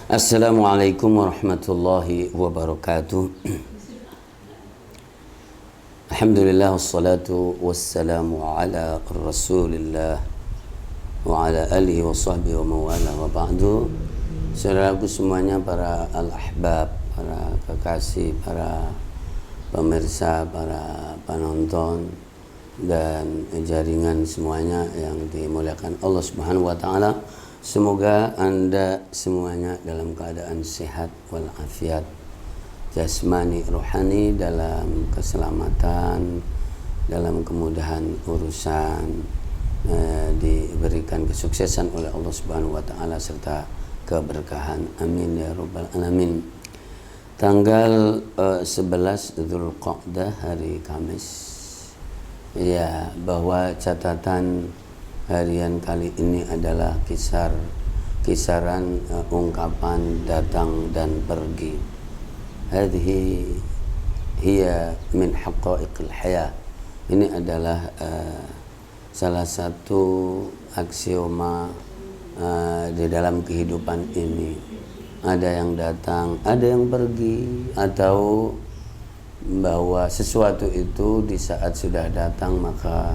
Assalamualaikum warahmatullahi wabarakatuh. Alhamdulillah wassalatu wassalamu ala rasulillah wa ala alihi wa sahbihi wa mawala wa ba'du. Saudaraku semuanya, para al-ahbab, para kekasih, para pemirsa, para penonton dan jaringan semuanya yang dimuliakan Allah Subhanahu wa taala. Semoga Anda semuanya dalam keadaan sehat walafiat jasmani rohani, dalam keselamatan, dalam kemudahan urusan, diberikan kesuksesan oleh Allah Subhanahu wa taala serta keberkahan. Amin ya rabbal alamin. Tanggal 11 Dzulqa'dah, hari Kamis. Ya, bahwa catatan harian kali ini adalah kisaran ungkapan datang dan pergi. Hadhihi hiya min haqa'iqil hayah. Ini adalah salah satu aksioma di dalam kehidupan ini. Ada yang datang, ada yang pergi, atau bahwa sesuatu itu di saat sudah datang maka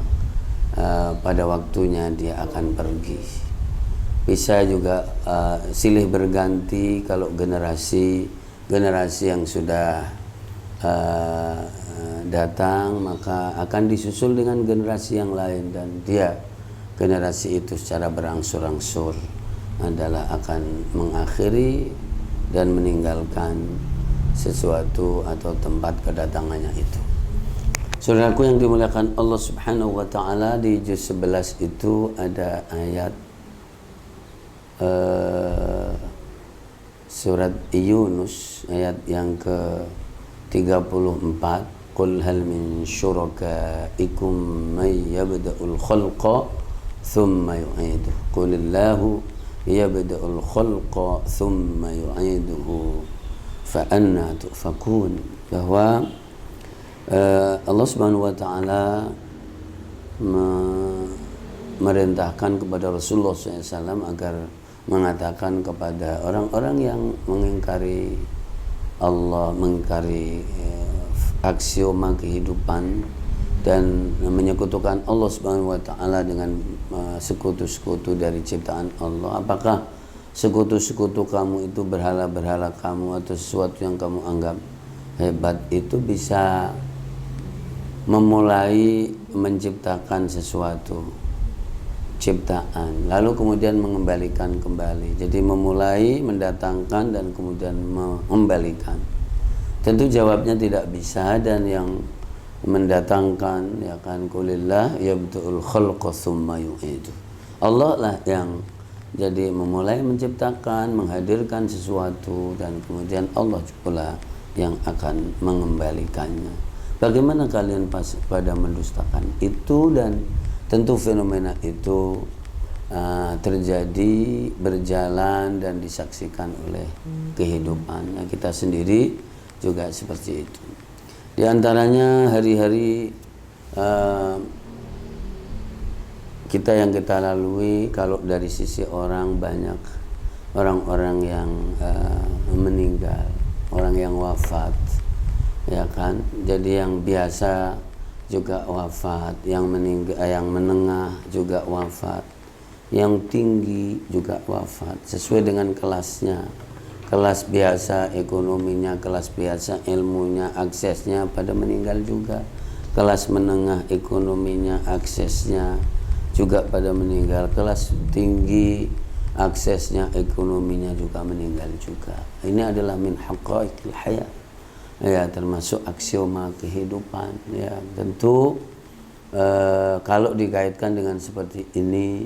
pada waktunya dia akan pergi. Bisa juga silih berganti. Kalau generasi yang sudah datang maka akan disusul dengan generasi yang lain, dan generasi itu secara berangsur-angsur adalah akan mengakhiri dan meninggalkan sesuatu atau tempat kedatangannya itu. Saudaraku yang dimuliakan Allah Subhanahu wa taala, di juz 11 itu ada ayat surat Yunus ayat yang ke-34. Qul hal min syurakaikum may yabda'ul khalqa thumma yu'iduhu qulillahu yabda'ul khalqa thumma yu'iduhu fa anna tufakun. Bahwa Allah Subhanahu wa taala merintahkan kepada Rasulullah SAW agar mengatakan kepada orang-orang yang mengingkari Allah, mengingkari aksioma kehidupan dan menyekutukan Allah Subhanahu wa taala dengan sekutu-sekutu dari ciptaan Allah. Apakah sekutu-sekutu kamu itu berhala-berhala kamu atau sesuatu yang kamu anggap hebat itu bisa memulai menciptakan sesuatu ciptaan lalu kemudian mengembalikan kembali? Jadi memulai, mendatangkan, dan kemudian mengembalikan. Tentu jawabnya tidak bisa. Dan yang mendatangkan, ya kan, qulillah yabda'ul khalqa tsumma yu'idu. Allah lah yang jadi memulai menciptakan, menghadirkan sesuatu, dan kemudian Allah pula yang akan mengembalikannya. Bagaimana kalian pada mendustakan itu? Dan tentu fenomena itu terjadi, berjalan, dan disaksikan oleh kehidupan kita sendiri juga seperti itu. Di antaranya hari-hari kita yang kita lalui, kalau dari sisi orang, banyak orang-orang yang meninggal, orang yang wafat, ya kan. Jadi yang biasa juga wafat, yang meninggal, yang menengah juga wafat, yang tinggi juga wafat sesuai dengan kelasnya. Kelas biasa ekonominya, kelas biasa ilmunya, aksesnya pada meninggal juga. Kelas menengah ekonominya, aksesnya juga pada meninggal. Kelas tinggi aksesnya, ekonominya juga meninggal juga. Ini adalah min haqa'iqil hayat. Ya, termasuk aksioma kehidupan. Ya, tentu kalau dikaitkan dengan seperti ini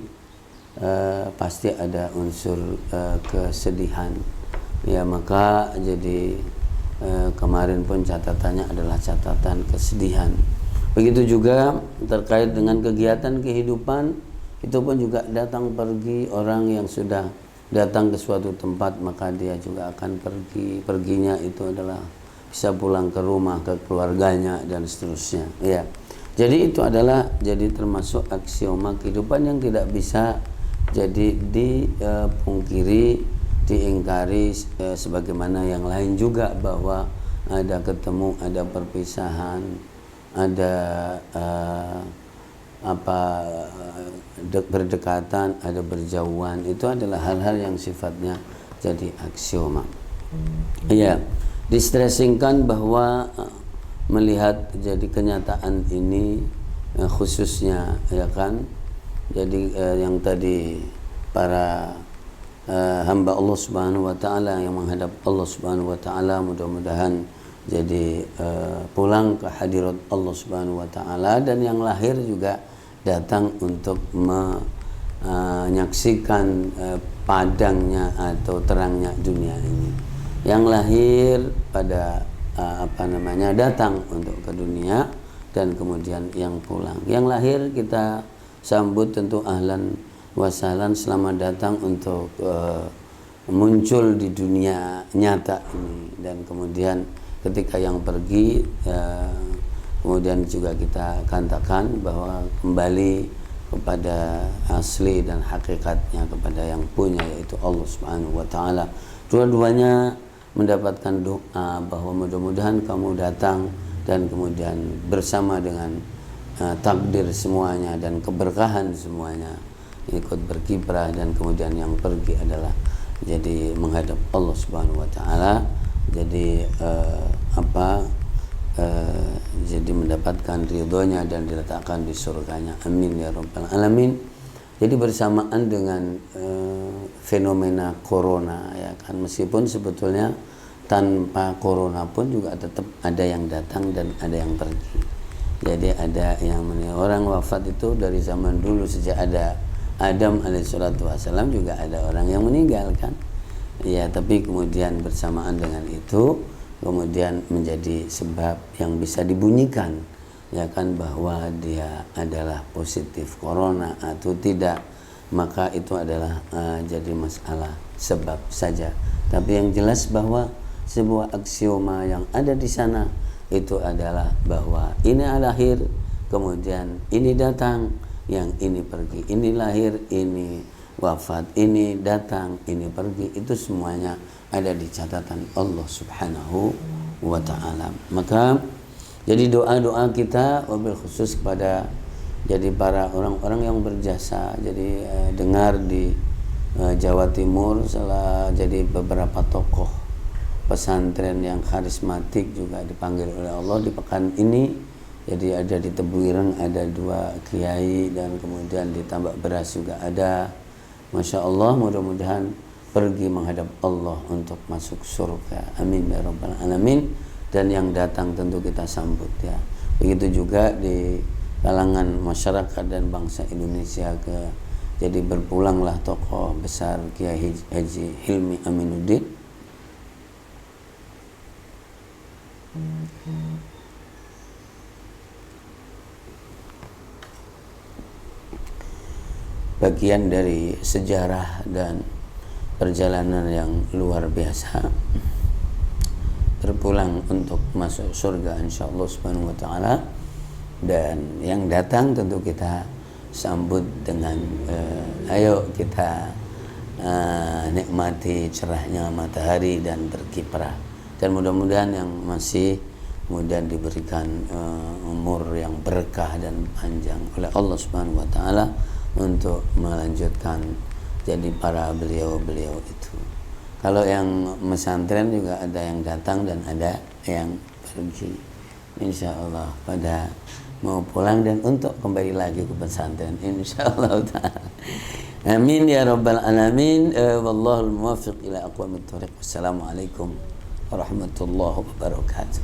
pasti ada unsur kesedihan. Ya, maka jadi kemarin pun catatannya adalah catatan kesedihan. Begitu juga terkait dengan kegiatan kehidupan, itu pun juga datang pergi. Orang yang sudah datang ke suatu tempat maka dia juga akan pergi. Perginya itu adalah bisa pulang ke rumah, ke keluarganya, dan seterusnya. Ya, jadi itu adalah termasuk aksioma kehidupan yang tidak bisa jadi dipungkiri diingkari sebagaimana yang lain juga, bahwa ada ketemu, ada perpisahan, ada berdekatan, ada berjauhan. Itu adalah hal-hal yang sifatnya jadi aksioma. Iya, distressingkan bahwa melihat jadi kenyataan ini khususnya, ya kan, jadi yang tadi para hamba Allah Subhanahu wa taala yang menghadap Allah Subhanahu wa taala, mudah-mudahan jadi pulang ke hadirat Allah Subhanahu wa taala, dan yang lahir juga datang untuk menyaksikan padangnya atau terangnya dunia ini. Yang lahir pada datang untuk ke dunia, dan kemudian yang pulang. Yang lahir kita sambut tentu ahlan wasalan, selamat datang untuk muncul di dunia nyata ini. Dan kemudian ketika yang pergi, kemudian juga kita katakan bahwa kembali kepada asli dan hakikatnya, kepada yang punya, yaitu Allah Subhanahu wa taala. Dua-duanya mendapatkan doa bahwa mudah-mudahan kamu datang dan kemudian bersama dengan takdir semuanya dan keberkahan semuanya ikut berkiprah, dan kemudian yang pergi adalah jadi menghadap Allah Subhanahu wa taala, jadi jadi mendapatkan ridhonya dan diletakkan di surganya. Amin ya rabbal alamin. Jadi bersamaan dengan fenomena corona, ya kan, meskipun sebetulnya tanpa corona pun juga tetap ada yang datang dan ada yang pergi. Jadi ada yang orang wafat itu dari zaman dulu, sejak ada Adam alaihissalatu wassalam juga ada orang yang meninggal kan. Ya, tapi kemudian bersamaan dengan itu kemudian menjadi sebab yang bisa dibunyikan, ya kan, bahwa dia adalah positif corona atau tidak, maka itu adalah jadi masalah sebab saja. Tapi yang jelas bahwa sebuah aksioma yang ada di sana itu adalah bahwa ini lahir, kemudian ini datang, yang ini pergi, ini lahir, ini wafat, ini datang, ini pergi. Itu semuanya ada di catatan Allah Subhanahu wa ta'ala. Maka jadi doa-doa kita wabil khusus kepada jadi para orang-orang yang berjasa. Jadi dengar di Jawa Timur salah jadi beberapa tokoh pesantren yang karismatik juga dipanggil oleh Allah di pekan ini. Jadi ada di Tebuireng ada 2 kiai, dan kemudian di Tambak Beras juga ada. Masya Allah, mudah-mudahan pergi menghadap Allah untuk masuk surga. Amin ya rabbal alamin. Dan yang datang tentu kita sambut, ya. Begitu juga di kalangan masyarakat dan bangsa Indonesia jadi berpulanglah tokoh besar Kiai Haji Hilmi Aminuddin. Bagian dari sejarah dan perjalanan yang luar biasa, berpulang untuk masuk surga insyaallah subhanahu wa ta'ala. Dan yang datang tentu kita sambut dengan ayo kita nikmati cerahnya matahari dan berkiprah. Dan mudah-mudahan yang masih kemudian diberikan umur yang berkah dan panjang oleh Allah Subhanahu wa taala untuk melanjutkan jadi para beliau-beliau itu. Kalau yang pesantren juga ada yang datang dan ada yang pergi. Insyaallah pada mau pulang dan untuk kembali lagi ke pesantren insyaallah taala. Amin ya rabbal alamin. Wallahul muwaffiq ila aqwamit thoriq. Wassalamualaikum warahmatullahi wabarakatuh.